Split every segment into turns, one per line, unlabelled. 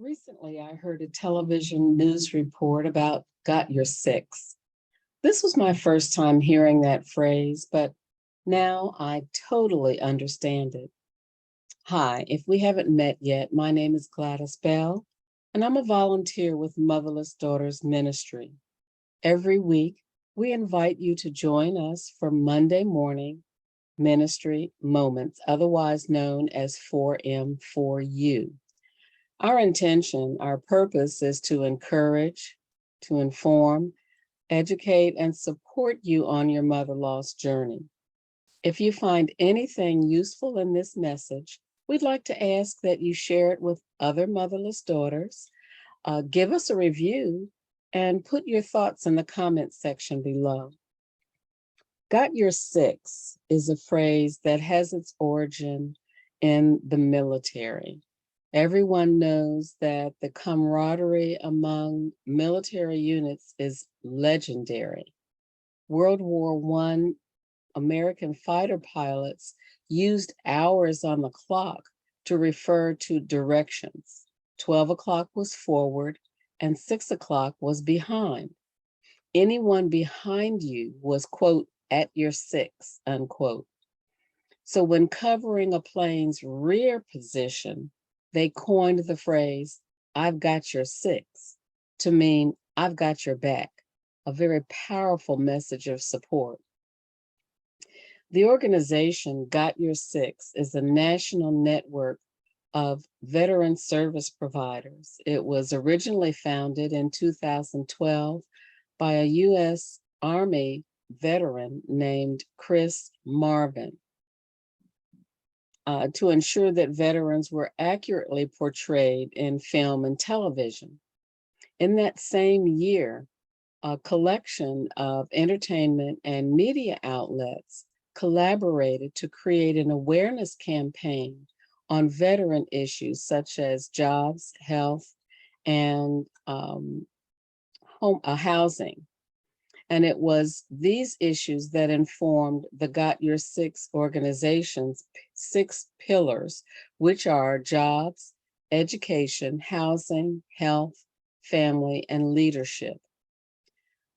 Recently, I heard a television news report about got your six. This was my first time hearing that phrase, but now I totally understand it. Hi, if we haven't met yet, my name is Gladys Bell, and I'm a volunteer with Motherless Daughters Ministry. Every week, we invite you to join us for Monday morning ministry moments, otherwise known as 4M4U. Our intention, our purpose is to encourage, to inform, educate, and support you on your mother loss journey. If you find anything useful in this message, we'd like to ask that you share it with other motherless daughters, give us a review, and put your thoughts in the comment section below. Got your six is a phrase that has its origin in the military. Everyone knows that the camaraderie among military units is legendary. World War I American fighter pilots used hours on the clock to refer to directions. 12 o'clock was forward and 6 o'clock was behind. Anyone behind you was, quote, at your six, unquote. So when covering a plane's rear position, they coined the phrase, I've got your six, to mean I've got your back, a very powerful message of support. The organization Got Your Six is a national network of veteran service providers. It was originally founded in 2012 by a U.S. Army veteran named Chris Marvin. To ensure that veterans were accurately portrayed in film and television. In that same year, a collection of entertainment and media outlets collaborated to create an awareness campaign on veteran issues such as jobs, health, and housing. And it was these issues that informed the Got Your Six organization's 6 pillars, which are jobs, education, housing, health, family, and leadership.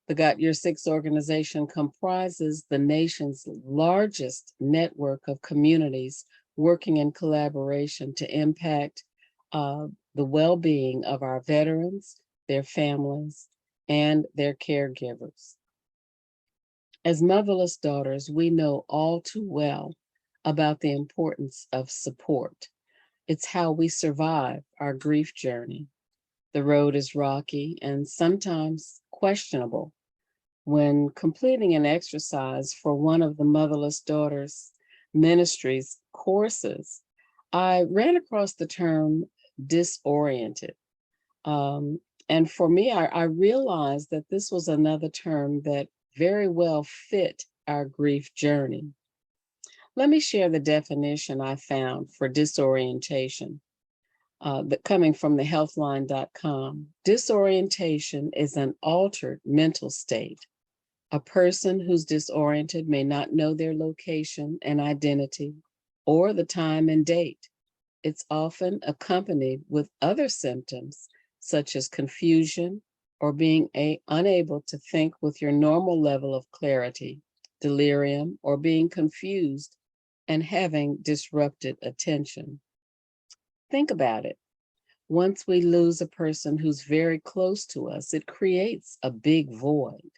The Got Your Six organization comprises the nation's largest network of communities working in collaboration to impact the well-being of our veterans, their families, and their caregivers. As motherless daughters, we know all too well about the importance of support. It's how we survive our grief journey. The road is rocky and sometimes questionable. When completing an exercise for one of the Motherless Daughters Ministries courses, I ran across the term disoriented. And for me, I realized that this was another term that very well fit our grief journey. Let me share the definition I found for disorientation, coming from the healthline.com. Disorientation is an altered mental state. A person who's disoriented may not know their location and identity or the time and date. It's often accompanied with other symptoms such as confusion, or being unable to think with your normal level of clarity, delirium, or being confused and having disrupted attention. Think about it. Once we lose a person who's very close to us, it creates a big void.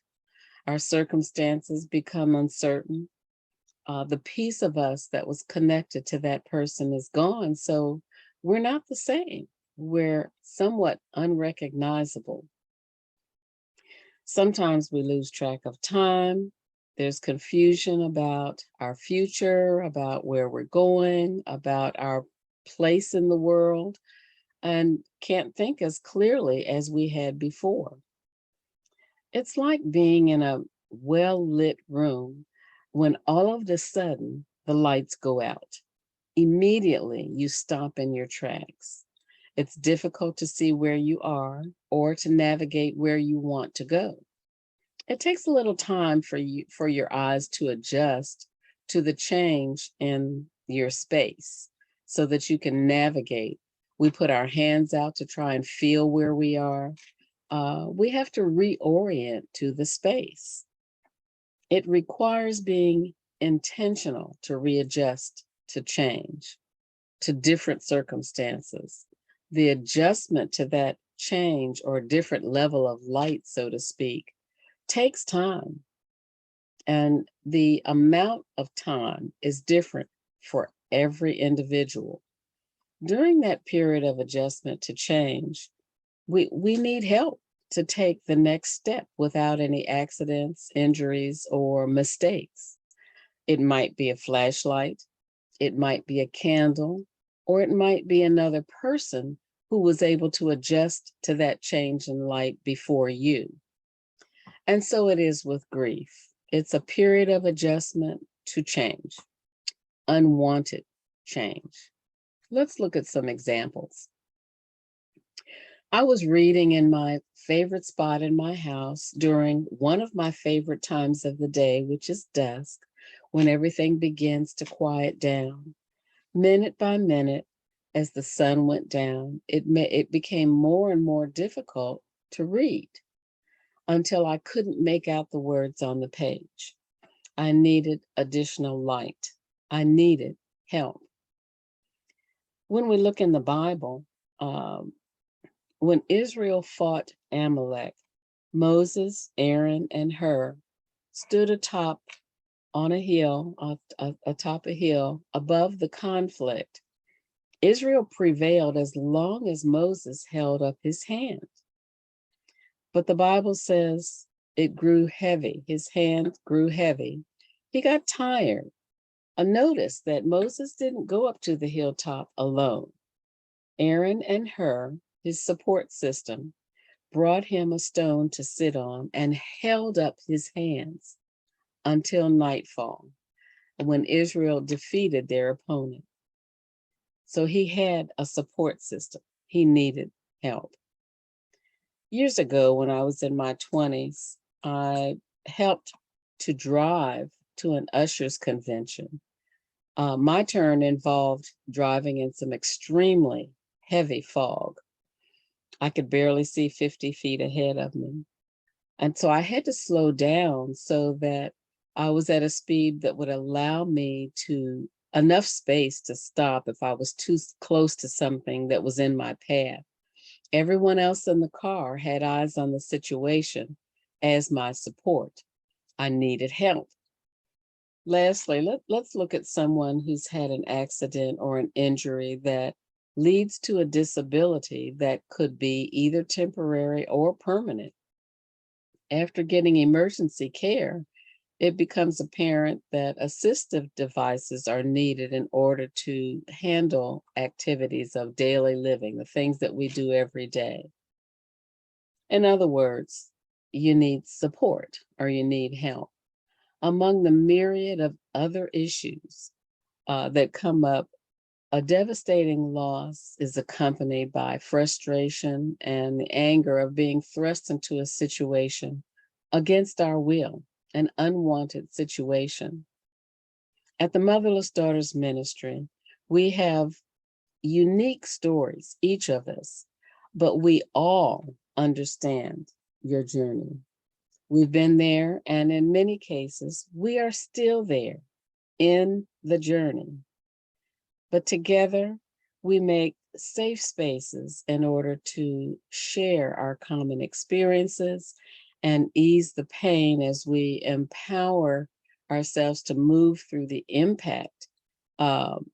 Our circumstances become uncertain. The piece of us that was connected to that person is gone, so we're not the same. We're somewhat unrecognizable. Sometimes we lose track of time. There's confusion about our future, about where we're going, about our place in the world, and can't think as clearly as we had before. It's like being in a well-lit room when all of a sudden the lights go out. Immediately you stop in your tracks. It's difficult to see where you are or to navigate where you want to go. It takes a little time for your eyes to adjust to the change in your space so that you can navigate We put our hands out to try and feel where we are. We have to reorient to the space. It requires being intentional to readjust to change, to different circumstances. The adjustment to that change or different level of light, so to speak, takes time. And the amount of time is different for every individual. During that period of adjustment to change, we need help to take the next step without any accidents, injuries, or mistakes. It might be a flashlight, it might be a candle, or it might be another person who was able to adjust to that change in light before you. And so it is with grief. It's a period of adjustment to change, unwanted change. Let's look at some examples. I was reading in my favorite spot in my house during one of my favorite times of the day, which is dusk, when everything begins to quiet down. Minute by minute, as the sun went down, it became more and more difficult to read until I couldn't make out the words on the page. I needed additional light. I needed help. When we look in the Bible, when Israel fought Amalek, Moses, Aaron, and Hur stood atop on a hill, atop a hill above the conflict. Israel prevailed as long as Moses held up his hand. But the Bible says it grew heavy. His hand grew heavy. He got tired. Notice that Moses didn't go up to the hilltop alone. Aaron and Hur, his support system, brought him a stone to sit on and held up his hands until nightfall, when Israel defeated their opponent. So he had a support system. He needed help. Years ago, when I was in my 20s, I helped to drive to an ushers convention. My turn involved driving in some extremely heavy fog. I could barely see 50 feet ahead of me. And so I had to slow down so that I was at a speed that would allow me to enough space to stop if I was too close to something that was in my path. Everyone else in the car had eyes on the situation as my support. I needed help. Lastly, let's look at someone who's had an accident or an injury that leads to a disability that could be either temporary or permanent. After getting emergency care, it becomes apparent that assistive devices are needed in order to handle activities of daily living, the things that we do every day. In other words, you need support or you need help. Among the myriad of other issues that come up, a devastating loss is accompanied by frustration and the anger of being thrust into a situation against our will, an unwanted situation. At the Motherless Daughters Ministry, we have unique stories, each of us, but we all understand your journey. We've been there, and in many cases, we are still there in the journey. But together, we make safe spaces in order to share our common experiences and ease the pain as we empower ourselves to move through the impact of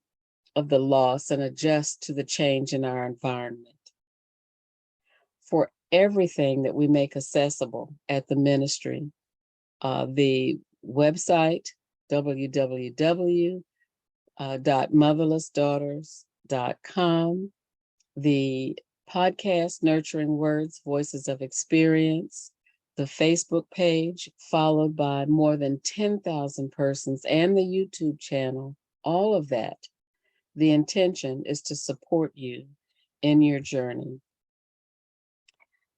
the loss and adjust to the change in our environment. For everything that we make accessible at the ministry, the website, www.motherlessdaughters.com, the podcast, Nurturing Words, Voices of Experience, the Facebook page, followed by more than 10,000 persons, and the YouTube channel, all of that. The intention is to support you in your journey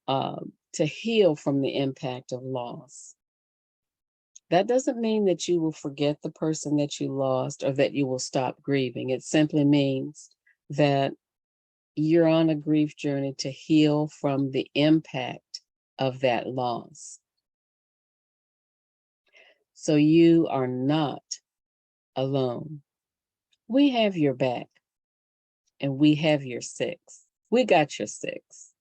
to heal from the impact of loss. That doesn't mean that you will forget the person that you lost or that you will stop grieving. It simply means that you're on a grief journey to heal from the impact of that loss. So you are not alone. We have your back and we have your six. We got your six.